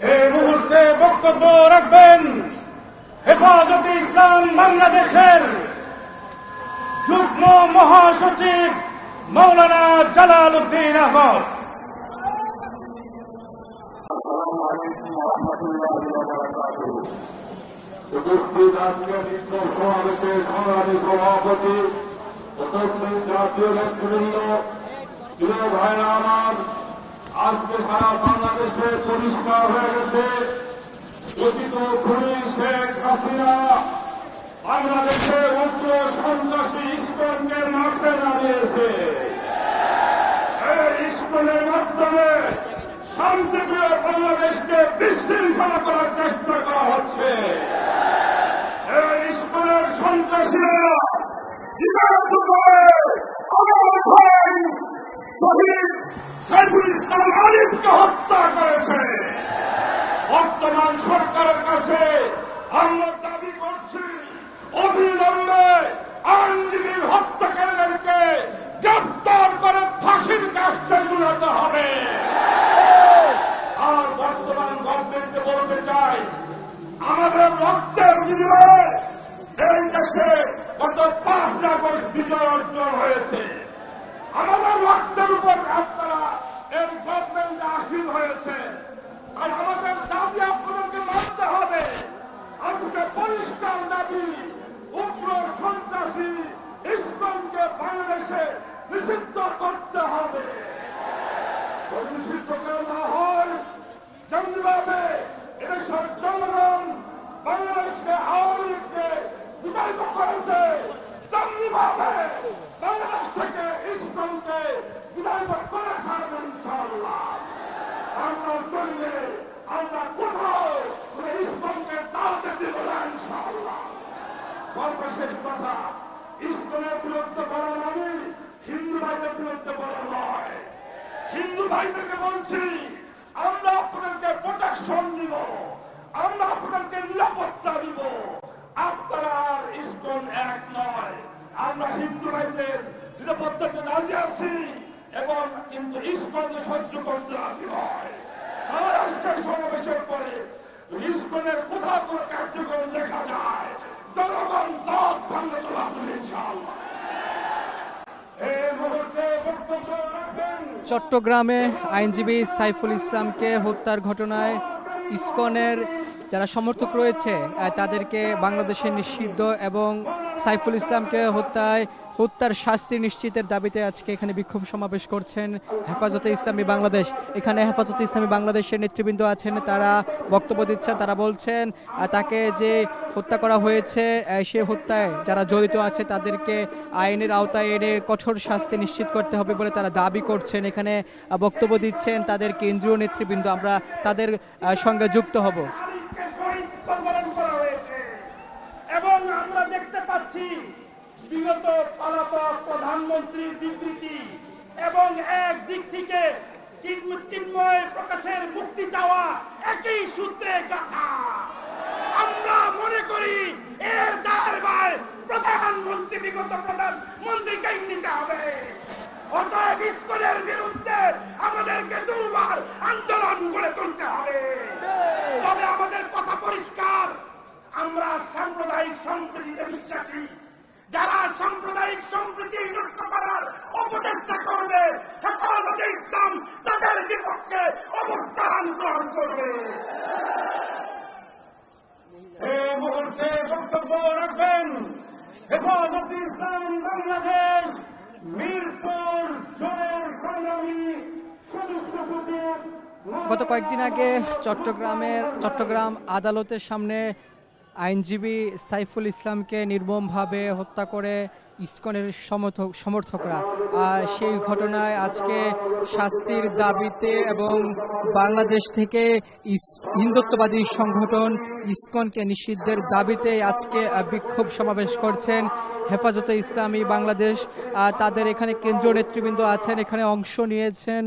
এই মুহূর্তে বক্তব্য রাখবেন হেফাজতে ইসলাম বাংলাদেশের যুগ্ম মহাসচিব মৌলানা জালাল উদ্দিন আহমদ। উপস্থিত আজকের বিক্ষোভ সমাবেশের সংগ্রামী সভাপতি উপস্থিত জাতীয় নেতৃবৃন্দ, প্রিয় ভাইরা আমার, আজকে সারা বাংলাদেশে পরিষ্কার হয়ে গেছে অতীত খুনি শেখ হাসিনা বাংলাদেশের উগ্র সন্ত্রাসী ইস্কনকে মাঠে নামিয়েছে। এই ইস্কনের মাধ্যমে শান্তিপ্রিয় বাংলাদেশকে বিশৃঙ্খলা করার চেষ্টা করা হচ্ছে। এই ইস্কনের সন্ত্রাসীরা শহীদ সাইফুল ইসলাম আলিমকে হত্যা করেছে। বর্তমান সরকারের কাছে আমরা দাবি করছি অবিলম্বে আইনজীবী হত্যাকারীদেরকে গ্রেপ্তার করে ফাঁসির কাস্টে ঝুলাতে হবে। আর বর্তমান গভর্নমেন্টকে বলতে চাই, আমাদের রক্তের বিনিময়ে এই দেশে গত 5 আগস্ট বিজয় অর্জন হয়েছে। আমাদের রক্তের উপর আপনারা এই গভর্নমেন্ট আসীন হয়েছে। আর আমাদের দাবি আপনাদেরকে মানতে হবে। আজকে পরিষ্কার দাবি, উগ্র সন্ত্রাসী ইস্কনকে বাংলাদেশে নিষিদ্ধ করতে হবে। নিষিদ্ধ করে না হয় যেমনিভাবে এদেশের জনগণ বাংলাদেশকে আওয়ামী লীগকে বিতাড়িত করেছে, তেমনিভাবে বাংলাদেশ থেকে ইস্কনকে বিতাড়িত করে ছাড়বেন ইনশাআল্লাহ। আমরা চললে আমরা কোথাও ইস্কনকে দাওয়াতে দিব না ইনশাআল্লাহ। সর্বশেষ কথা, ইস্কনের বিরুদ্ধে বলা মানে হিন্দু ভাইদের বিরুদ্ধে বলা নয়। হিন্দু ভাইদেরকে বলছি, আমরা আপনাদেরকে প্রোটেকশন দিব, আমরা আপনাদেরকে নিরাপত্তা দিব। আপনারা আর ইস্কন এক নয়। আমরা হিন্দু ভাইদের নিরাপত্তাতে রাজি আছি এবং কিন্তু ইস্কনকে সহ্য করতে রাজি নয়। মহারাষ্ট্রের সমাবেশের পরে ইস্কনের কোথাও কোনো কার্যক্রম দেখা যায়, জনগণ দাঁত ভাঙতে তোলা হবে ইনশাআল্লাহ। এই মুহূর্তে বক্তব্য রাখবেন চট্টগ্রামে আইনজীবী সাইফুল ইসলামকে হত্যার ঘটনায় ইসকনের যারা সমর্থক রয়েছে তাদেরকে বাংলাদেশে নিষিদ্ধ এবং সাইফুল ইসলামকে হত্যার শাস্তি নিশ্চিতের দাবিতে আজকে এখানে বিক্ষোভ সমাবেশ করছেন হেফাজতে ইসলামী বাংলাদেশ। এখানে হেফাজতে ইসলামী বাংলাদেশের নেতৃবৃন্দ আছেন, তারা বক্তব্য দিচ্ছেন। তারা বলছেন তাকে যে হত্যা করা হয়েছে সে হত্যায় যারা জড়িত আছে তাদেরকে আইনের আওতায় এনে কঠোর শাস্তি নিশ্চিত করতে হবে বলে তারা দাবি করছেন। এখানে বক্তব্য দিচ্ছেন তাদের কেন্দ্রীয় নেতৃবৃন্দ। আমরা তাদের সঙ্গে যুক্ত হব। এবং আমরা দেখতে পাচ্ছি বিগত পলাতক প্রধানমন্ত্রীর বিবৃতি এবং এক দিক থেকে চিন্ময় প্রকাশের মুক্তি চাওয়া একই সূত্রে গাঁথা। আমরা মনে করি এর দায়ভার প্রধানমন্ত্রী বিগত প্রধানমন্ত্রীকেই নিতে হবে। অতএব ইস্কনের বিরুদ্ধে আমাদেরকে দুর্বার আন্দোলন গড়ে তুলতে হবে। তবে আমাদের কথা পরিষ্কার, আমরা সাম্প্রদায়িক সম্প্রীতিতে বিশ্বাসী। যারা সাম্প্রদায়িক সম্প্রীতি নষ্ট করার অপচেষ্টা করবে, হেফাজতে ইসলাম তাদের বিপক্ষে অবস্থান গ্রহণ করবে। এই মুহূর্তে বক্তব্য রাখবেন হেফাজতে ইসলাম বাংলাদেশ মিরপুর জোনের সংগ্রামী সদস্য সচিব। গত কয়েকদিন আগে চট্টগ্রাম আদালতের সামনে আইনজীবী সাইফুল ইসলামকে নির্মমভাবে হত্যা করে ইসকনের সমর্থকরা। সেই ঘটনায় আজকে শাস্তির দাবিতে এবং বাংলাদেশ থেকে হিন্দুত্ববাদী সংগঠন ইসকনকে নিষিদ্ধের দাবিতে আজকে বিক্ষোভ সমাবেশ করছেন হেফাজতে ইসলামী বাংলাদেশ। তাদের এখানে কেন্দ্রীয় নেতৃবৃন্দ আছেন, এখানে অংশ নিয়েছেন।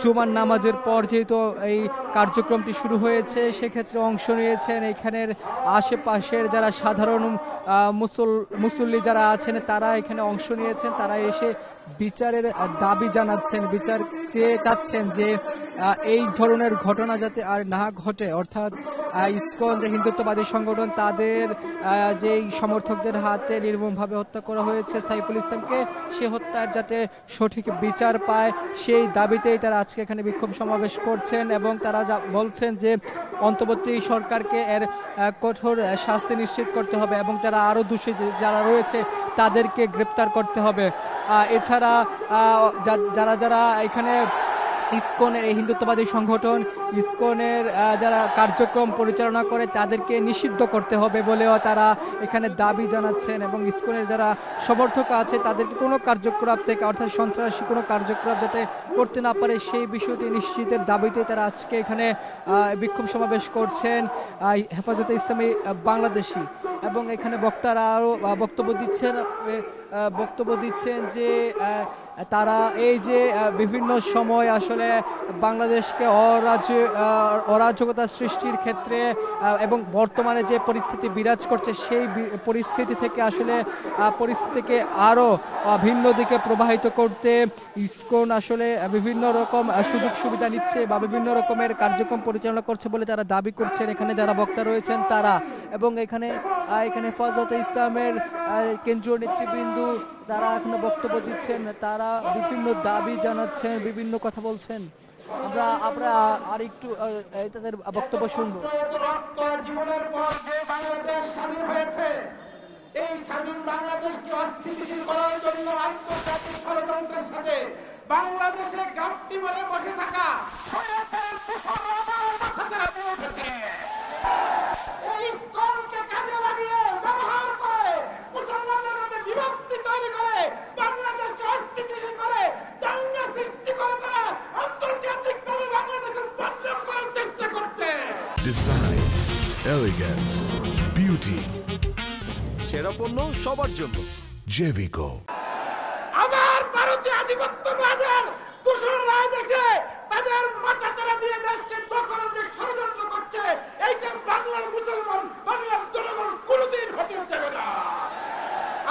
জুমার নামাজের পর যেহেতু এই কার্যক্রমটি শুরু হয়েছে সেক্ষেত্রে অংশ নিয়েছেন এখানের আশেপাশের যারা সাধারণ মুসল্লি যারা আছেন তারা এখানে অংশ নিয়েছেন। তারা এসে বিচারের দাবি জানাচ্ছেন, বিচার চাচ্ছেন যে এই ধরনের ঘটনা যাতে আর না ঘটে, অর্থাৎ ইসকন যে হিন্দুত্ববাদী সংগঠন তাদের যেই সমর্থকদের হাতে নির্মমভাবে হত্যা করা হয়েছে সাইফুল ইসলামকে, সে হত্যার যাতে সঠিক বিচার পায় সেই দাবিতেই তারা আজকে এখানে বিক্ষোভ সমাবেশ করছেন এবং তারা বলছেন যে অন্তর্বর্তী সরকারকে এর কঠোর শাস্তি নিশ্চিত করতে হবে এবং যারা আরও দোষী যারা রয়েছে তাদেরকে গ্রেপ্তার করতে হবে। এছাড়া যারা যারা এখানে ইসকনের এই হিন্দুত্ববাদী সংগঠন ইসকনের যারা কার্যক্রম পরিচালনা করে তাদেরকে নিষিদ্ধ করতে হবে বলেও তারা এখানে দাবি জানাচ্ছেন এবং ইসকনের যারা সমর্থক আছে তাদেরকে কোনো কার্যকলাপ থেকে অর্থাৎ সন্ত্রাসী কোনো কার্যকলাপ যাতে করতে না পারে সেই বিষয়টি নিশ্চিতের দাবিতে তারা আজকে এখানে বিক্ষোভ সমাবেশ করছেন হেফাজতে ইসলামী বাংলাদেশি। এবং এখানে বক্তারা আরও বক্তব্য দিচ্ছেন যে তারা এই যে বিভিন্ন সময় আসলে বাংলাদেশকে অরাজকতা সৃষ্টির ক্ষেত্রে এবং বর্তমানে যে পরিস্থিতি বিরাজ করছে সেই পরিস্থিতি থেকে আসলে পরিস্থিতিকে আরও ভিন্ন দিকে প্রবাহিত করতে ইসকন আসলে বিভিন্ন রকম সুযোগ সুবিধা নিচ্ছে বা বিভিন্ন রকমের কার্যক্রম পরিচালনা করছে বলে তারা দাবি করছেন এখানে যারা বক্তা রয়েছেন তারা। এবং এখানে হেফাজতে ইসলামের কেন্দ্রীয় নেতৃবৃন্দ তারা এখানে বক্তব্য দিচ্ছেন, তারা বিভিন্ন দাবি জানাচ্ছেন, বিভিন্ন কথা বলছেন। আমরা আর একটু তাদের বক্তব্য শুনবো। জীবনের পর যে বাংলাদেশ স্বাধীন হয়েছে, এই স্বাধীন বাংলাদেশকে অস্থিতিশীল করার জন্য আন্তর্জাতিক ষড়যন্ত্রের সাথে বাংলাদেশে গাপটি মারে বসে থাকা ইসকনকে কাজে লাগিয়ে ব্যবহার করে মুসলমানদের মধ্যে বিভক্তি তৈরি করে বাংলাদেশকে অস্থিতিশীল করে দাঙ্গা সৃষ্টি করে তারা আন্তর্জাতিকভাবে বাংলাদেশের বদনাম করার চেষ্টা করছে। ডিজাইন, এলিগেন্স, বিউটি, সেরা পণ্য সবার জন্য জেভিকো। আবার ভারতীয় আধিপত্যবাদের দূষণরা দেশে তাদের মাথাচাড়া দিয়ে দেশকে দখলের যে ষড়যন্ত্র করছে, এইটা বাংলার মুসলমান বাংলার জনগণ কোনোদিন হতে দেবে না।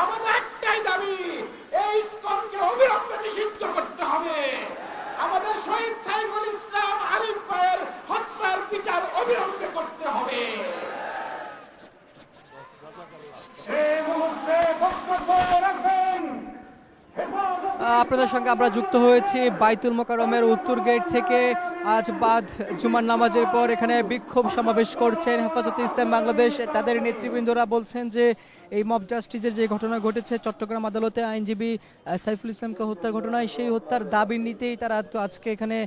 আমাদের একটাই দাবি, এই ইসকনকে অবিলম্বে নিষিদ্ধ করতে হবে। আমাদের শহীদ সাইফুল ইসলাম আলিফ ভাইয়ের হত্যার বিচার অবিলম্বে করতে হবে। এই মুহূর্তে বক্তব্য রাখবেন আপনাদের সঙ্গে আমরা যুক্ত হয়েছি বাইতুল মোকাররমের উত্তর গেট থেকে। আজ বাদ জুমার নামাজের পর এখানে বিক্ষোভ সমাবেশ করছেন হেফাজতে ইসলাম বাংলাদেশ। তাদের নেতৃবৃন্দরা বলছেন যে এই মব জাস্টিসের যে ঘটনা ঘটেছে চট্টগ্রাম আদালতে আইনজীবী সাইফুল ইসলামকে হত্যার ঘটনায়, সেই হত্যার দাবি নিতেই তারা তো আজকে এখানে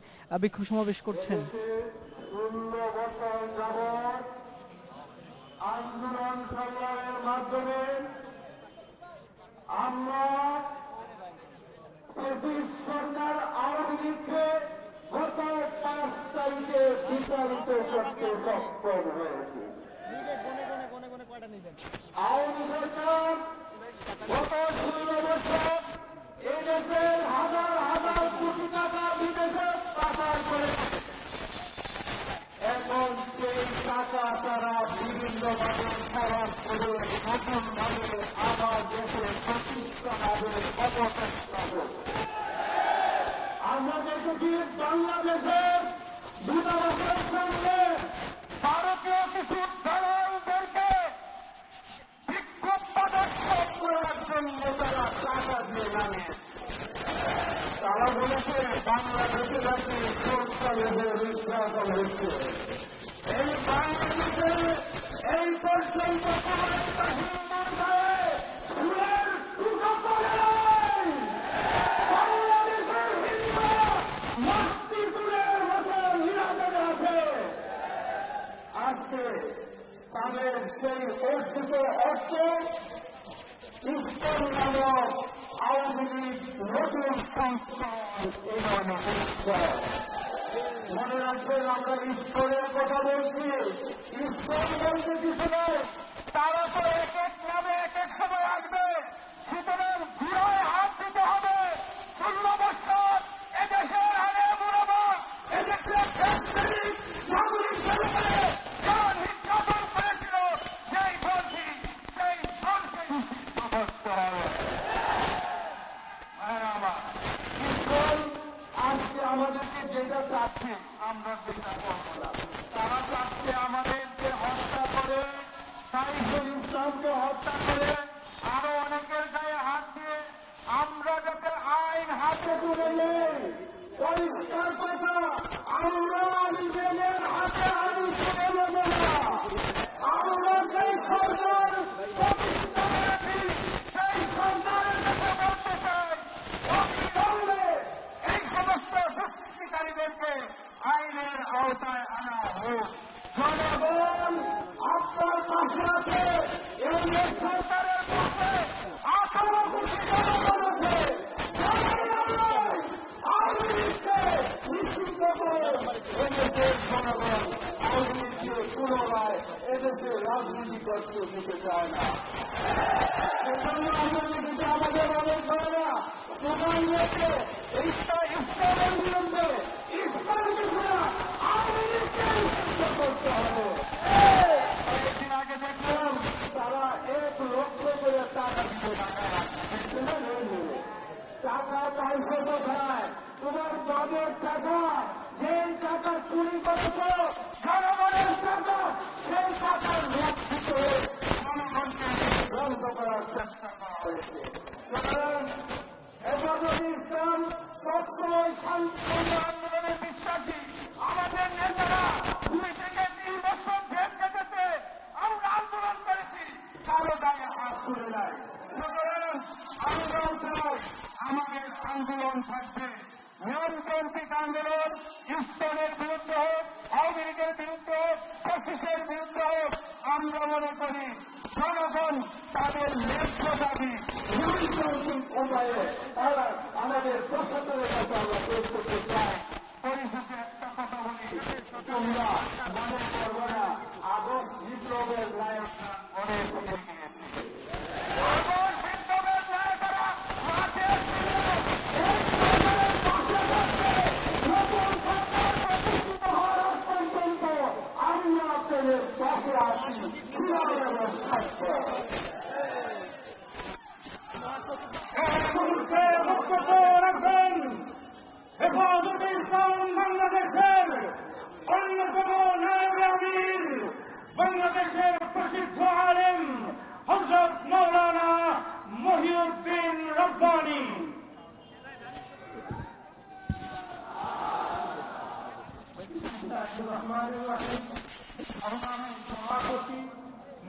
বিক্ষোভ সমাবেশ করছেন। আন্দোলন সংগ্রামের মাধ্যমে আমরা সরকার আওয়ামী লীগকে গত 5 তারিখে বিচারিত করতে সক্ষম হয়েছে। আওয়ামী সরকার গত 16 বছর এই দেশের হাজার হাজার কোটি টাকা বিদেশে পাচার করে, এখন সেই টাকা তারা বিভিন্নভাবে খরচ করে নতুনভাবে আবার দেশে প্রতিষ্ঠা হবে, অপচেষ্টা করছে। আমরা দেখেছি বাংলাদেশের দূতাবাসের সঙ্গে ভারতীয় কিছু দালালদেরকে বিক্ষোভ প্রদর্শন করার জন্য তারা টাকা দিয়ে লাগে। তারা বলেছে বাংলাদেশে নাকি সংখ্যালঘু নির্যাতন হচ্ছে। এই বাংলাদেশে এই পর্যন্ত কোন একটা হিন্দুর গায়ে ফুলের টুকরো পড়ে নাই। বাংলাদেশের হিন্দুরা মাতৃ ফুলের মতো নিরাপদে আছে। আজকে তাদের সেই অর্জিত অর্থ ইসকন নামক আওয়ামী লীগ নতুন সংস্কার এখানে হচ্ছে। মনে রাখবেন, আমরা ইসকনের কথা বলছি। ইসকন বলতে কিছু নয়, তারা তো এক এক নামে এক এক সময় আসবে। সুতরাং ঘুরায় হাত দিতে হবে। 16 বছর এদেশের আগে মুরাবা এদেশের নাগরিক জনগণে যারা নির্যাতন করেছিল, সেই বলছি সেই করতে হবে। আজকে আমাদেরকে যেটা চাচ্ছে ইসলামকে হত্যা করে আরো অনেকের গায়ে হাত দিয়ে আমরা যাতে আইন হাতে তুলে নেই, পরিষ্কার কথা, আমরা নিজেদের হাতে আইন তুলে নেব না। আমরা সেই সরকার প্রতিষ্ঠা করেছি, সেই সরকারের কাছে বলতে চাই, অবিলম্বে এই সমস্ত দুষ্কৃতিকারীদেরকে আইনের আওতায় আনা হোক। জনগণ আপনার পাশে আছে, এই সরকারের পক্ষে আঠারো কোটি জনগণ আছে। আওয়ামী লীগকে নিষিদ্ধ করে এদেশের জনগণ আওয়ামী লীগকে পুনরায় এদেশে রাজনীতি করতে দিতে চায় না। সেজন্য আমাদের অনেক ভাইরা প্রধান রেখে ইসলামের বিরুদ্ধে ইসলামকে আওয়ামী লীগকে নিষিদ্ধ করতে হবে। কয়েকদিন আগে দেখলাম তারা 1 লক্ষ করে টাকা দিতে টাকা পাইছে কোথায়? তোমার বাবার টাকা, যেই টাকা চুরি করেছ, জনগণের টাকা, সেই টাকার লোক ভিতরে জনগণকে বন্ধ করার চেষ্টা করা হয়েছে। হেফাজত ইসলাম সবসময় শান্তিপূর্ণ আন্দোলনে বিশ্বাসী। আমাদের নেতারা 2 থেকে 3 বছর জেল কেটেছে, আমরা আন্দোলন করেছি, কারো গায়ে হাত তুলে নাই। আমরাও চাই আমাদের আন্দোলন থাকবে নিয়মতান্ত্রিক আন্দোলন, ইসলামের বিরুদ্ধে হোক, আওয়ামী লীগের বিরুদ্ধে হোক, ফ্যাসিস্টের বিরুদ্ধে হোক। আমরা মনে করি জনগণ তাদের ন্যায্য দাবি নিয়মতান্ত্রিক উপায়ে তারা আমাদের প্রশাসনের কাছে আমরা পেশ করতে চাই। পরিশেষে একটা কথা বলি, তোমরা মনে করবো না আগস্ট বিপ্লবের নায়করা অনেক উপরে গিয়েছে। হেফাজতে ইসলাম বাংলাদেশের অন্যতম নায়েবে আমির, বাংলাদেশের প্রসিদ্ধ আলেম হযরত মাওলানা মহিউদ্দিন রব্বানী। সভাপতি,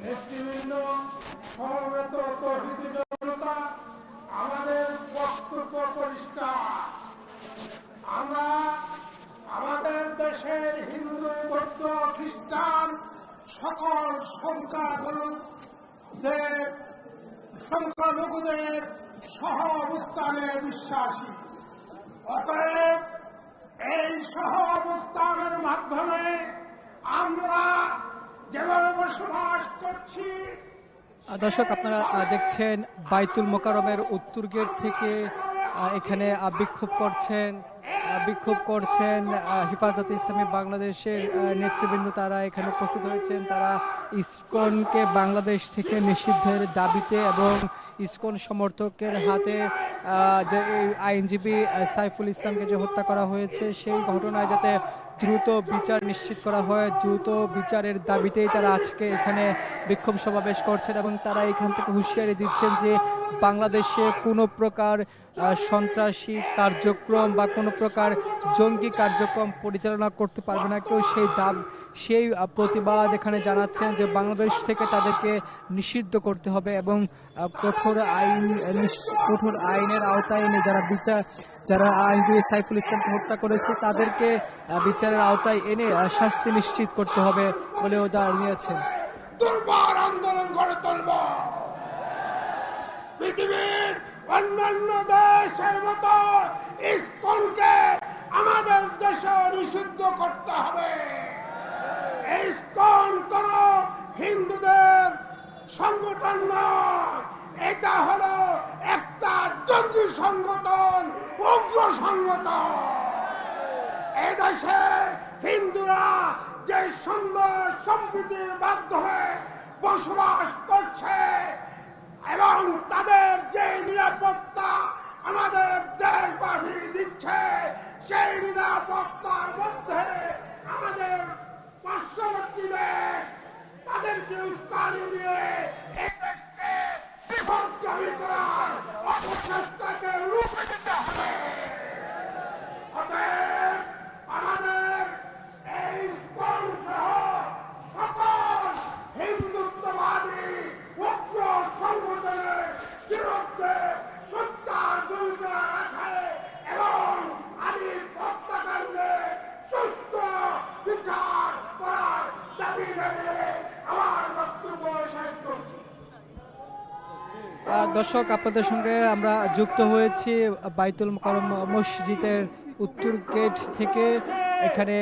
নেতৃবৃন্দ, সমবেত তৌহিদি জনতা, আমাদের বক্তব্য পরিষ্কার। আমরা আমাদের দেশের হিন্দু, বৌদ্ধ, খ্রিস্টান সকল সংখ্যালঘুদের সহ অবস্থানে বিশ্বাসী। অতএব এই সহ অবস্থানের মাধ্যমে আমরা যেভাবে বসবাস করছি। দর্শক, আপনারা দেখছেন বাইতুল মোকাররমের উত্তর গেট থেকে এখানে বিক্ষোভ করছেন হেফাজতে ইসলামী বাংলাদেশের নেতৃবৃন্দ। তারা এখানে উপস্থিত হয়েছেন। তারা ইসকনকে বাংলাদেশ থেকে নিষিদ্ধের দাবিতে এবং ইসকন সমর্থকের হাতে যে আইনজীবী সাইফুল ইসলামকে যে হত্যা করা হয়েছে, সেই ঘটনায় যাতে দ্রুত বিচার নিশ্চিত করা হয়, দ্রুত বিচারের দাবিতেই তারা আজকে এখানে বিক্ষোভ সমাবেশ করছেন। এবং তারা এখান থেকে হুঁশিয়ারি দিচ্ছেন যে বাংলাদেশে কোনো প্রকার সন্ত্রাসী কার্যক্রম বা কোনো প্রকার জঙ্গি কার্যক্রম পরিচালনা করতে পারবে না কেউ। সেই প্রতিবাদ এখানে জানাচ্ছেন যে বাংলাদেশ থেকে তাদেরকে নিষিদ্ধ করতে হবে এবং কঠোর আইনের আওতায় এনে যারা আইনজীবী সাইফুল ইসলামকে হত্যা করেছে তাদেরকে বিচারের আওতায় এনে শাস্তি নিশ্চিত করতে হবে বলেও জানিয়েছেন। দুর্বার আন্দোলন গড়ে তুলব। পৃথিবীর অন্যান্য দেশের মতো ইসকনকে আমাদের দেশে নিষিদ্ধ করতে হবে। ইসকন কোন হিন্দুদের সংগঠন নয়, এটা হলো একটা জঙ্গি সংগঠন, উগ্র সংগঠন। এদেশে হিন্দুরা যে সুন্দর সম্প্রীতির মাধ্যমে বসবাস করছে এবং তাদের যে নিরাপত্তা আমাদের দেশবাসী দিচ্ছে, সেই নিরাপত্তার মধ্যে আমাদের পার্শ্ববর্তী দেশ তাদেরকে উস্কানি দিয়ে দর্শক, আপনাদের সঙ্গে আমরা যুক্ত হয়েছি বাইতুল মোকাররম মসজিদের উত্তর গেট থেকে। এখানে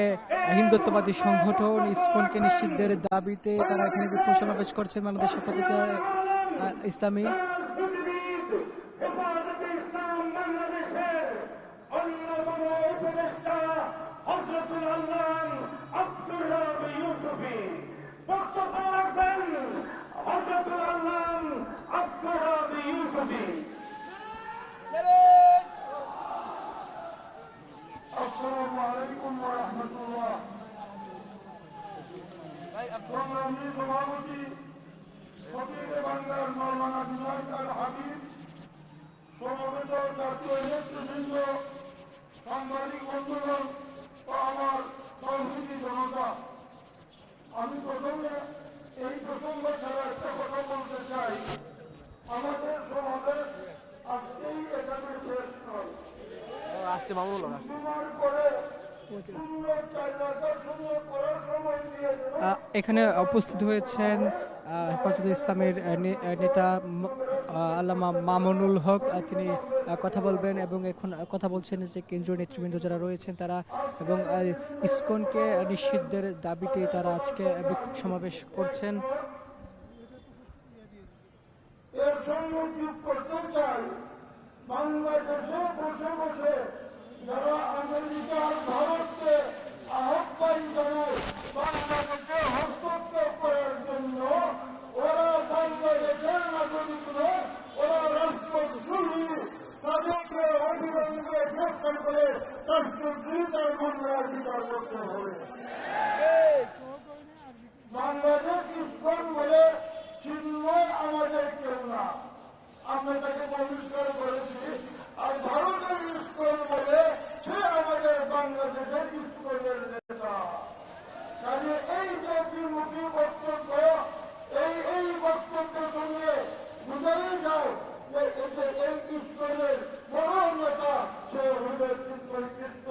হিন্দুত্ববাদী সংগঠন ইসকনকে নিষিদ্ধের দাবিতে তারা এখানে বিক্ষোভ সমাবেশ করছেন। বাংলাদেশ হেফাজতে ইসলামী আসসালামু আলাইকুম ওয়া রাহমাতুল্লাহ। সংগ্রামী সভাপতি ফকিরে বাংলার নরমানা বিধায়ক আল হাবিব, সমবেত জাতীয় নেতৃবৃন্দ, সাংবাদিক বন্ধুগণ ও আমার তৌহিদি জনতা, আমি প্রথমে এই প্রসঙ্গ ছাড়া একটা কথা বলতে চাই। আমাদের সমাবেশ আজকেই এখানে শেষ নয়। এখানে উপস্থিত হয়েছেন হেফাজতে ইসলামের নেতা আল্লামা মামুনুল হক। তিনি কথা বলবেন এবং এখন কথা বলছেন যে কেন্দ্রীয় নেতৃবৃন্দ যারা রয়েছেন তারা এবং ইসকনকে নিষিদ্ধের দাবিতে তারা আজকে বিক্ষোভ সমাবেশ করছেন। এর সঙ্গে যোগ করতে চাই, বাংলাদেশে বসে বসে যারা আমেরিকার ভারতকে আহ্বান জানায় বাংলাদেশে হস্তক্ষেপ করার জন্য, ওরা বাংলাদেশের নাগরিক নয়, ওরা রাষ্ট্রদ্রোহী। তাদেরকে অবিলম্বে গ্রেফতার করে রাষ্ট্রদ্রোহিতার মামলা স্বীকার করতে হবে। বাংলাদেশ ইসকন বলে চিন্ময় আমাদের কেউ না, আমরা তাকে বহিষ্কার করেছি। আর ভারতের ইসকন বলে সে আমাদের বাংলাদেশের ইসকনের নেতা। কাজে এই যে বিমুখী বক্তব্য, এই বক্তব্যের সঙ্গে বুঝাই যায় যে এই ইসকনের বড় নেতা সে হইল চিন্ময় কৃষ্ণ।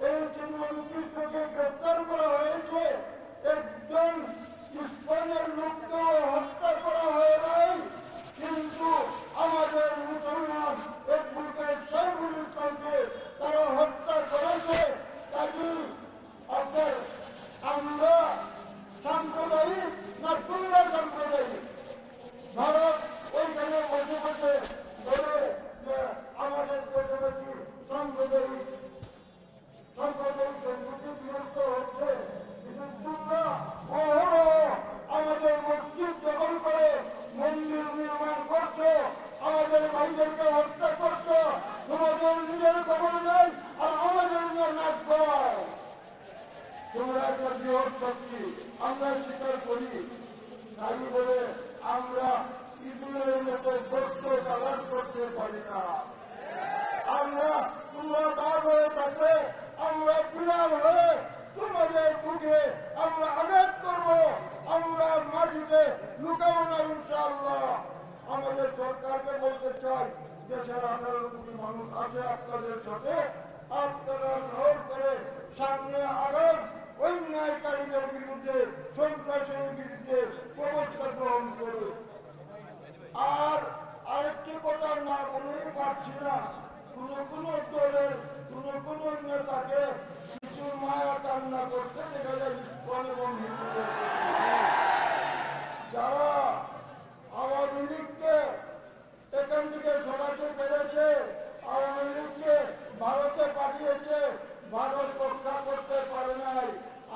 এই চিন্ময় কৃষ্ণকে গ্রেপ্তার করা হয়েছে, একজন ইসকনের লোককেও হত্যা করা হয়ে নাই। কিন্তু আমাদের মুসলমান এডভোকেট সাইফুল ইসলামকে তারা হত্যা করেছে। কাজী আপনার আমরা সাম্প্রদায়িক না তোমরা সাম্প্রদায়িক? ভারত ওইখানে বসে বসে বলে যে আমাদের দেশবাসী সাম্প্রদায়িক বিরক্ত হচ্ছে। কিন্তু তোমরা আমাদের মসজিদ দখল করে মন্দির নির্মাণ করছো, আমাদের ভাইদেরকে হত্যা করছো, তোমাদের নিজের খবর নেই আর আমাদের নিয়ে নাচ করায়। তোমরা একটা বৃহৎ শক্তি, আমরা স্বীকার করি। তাই বলে আমরা ইঁদুরের মতো বস্ত্র কালার করতে পারি না। আমরা তোমরা দাগ হয়ে থাকবে, আমরা বিড়াল হয়ে তোমাদের বুকে আমরা আঘাত করব। আমরা মাটিতে লুকাবো না ইনশাআল্লাহ। আমাদের সরকারকে বলতে চাই, দেশের 18 কোটি মানুষ আছে আপনাদের সাথে, আপনারা জোর করে সামনে আগান, অন্যায়কারীদের বিরুদ্ধে, সন্ত্রাসের বিরুদ্ধে ব্যবস্থা গ্রহণ করুন। আর আরেকটি কথা না বলেই পারছি না, কোন দলের কোন নেতাকে কিছু মায়া কান্না করতে দেখা যায় ইসকন এবং হিন্দুদের। যারা আওয়ামী লীগকে এখান থেকে সরাতে পেরেছে, আওয়ামী লীগকে ভারতে পাঠিয়েছে, ভারত রক্ষা করতে পারে নাই।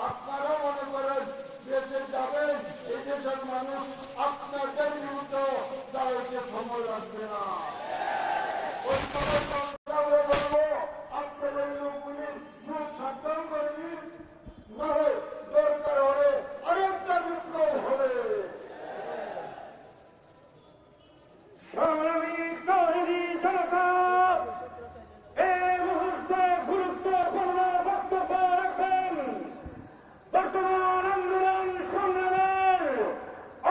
আপনারা মনে করেন দেশে যাবেন, এই দেশের মানুষ আপনাদের বিরুদ্ধে দাঁড়াতে সময় লাগবে না। ওই সময় বলবো আপনাদের লোকগুলি মুখ সাবধান করে দিন, নাহলে দরকার হলে আরেকটা বিপ্লব হবে। সংগ্রামী তৌহিদি জনতা, এই মুহূর্তে গুরুত্বপূর্ণ বক্তব্য রাখবেন বর্তমান আন্দোলন সংগ্রামের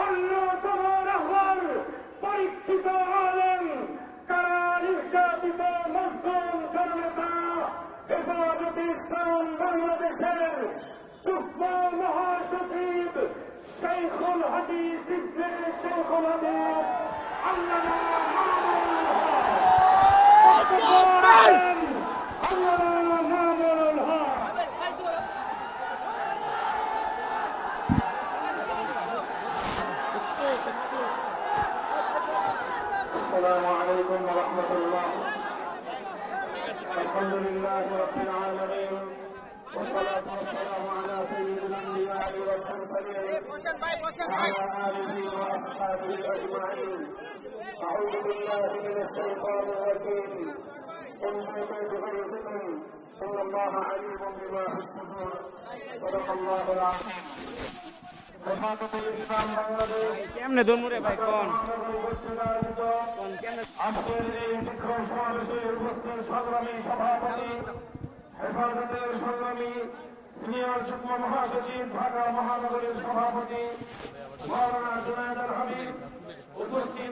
অন্যতম রাহবার পরীক্ষিত আলেম, কারা নির্যাতিত মজলুম জনতা, হেফাজতে ইসলাম বাংলাদেশের যুগ্ম মহাসচিব শেখুল হাদিস ইবনে শেখুল হাদিস আল্লামা মামুনুল হক। আল্লামা মামুনুল হক। السلام عليكم ورحمة الله. الحمد لله رب العالمين والصلاة والسلام على سيد الأنبياء والمرسلين وعلى آله وأصحابه أجمعين. أعوذ بالله من الشيطان الرجيم. قل موتوا بغيظكم إن الله عليم بما في الصدور. صدق الله العظيم. হেফাজতুল ইসলাম বাংলাদেশ কেমনে ধর্মরে ভাই কোন আজকের এই বিক্ষোভ সমাবেশে উপস্থিত সংগ্রামী সভাপতি, হেফাজতের সংগ্রামী সিনিয়র যুগ্ম মহাসচিব, ঢাকা মহানগরীর সভাপতি মাওলানা জুনায়েদ আল হাবিব, উপস্থিত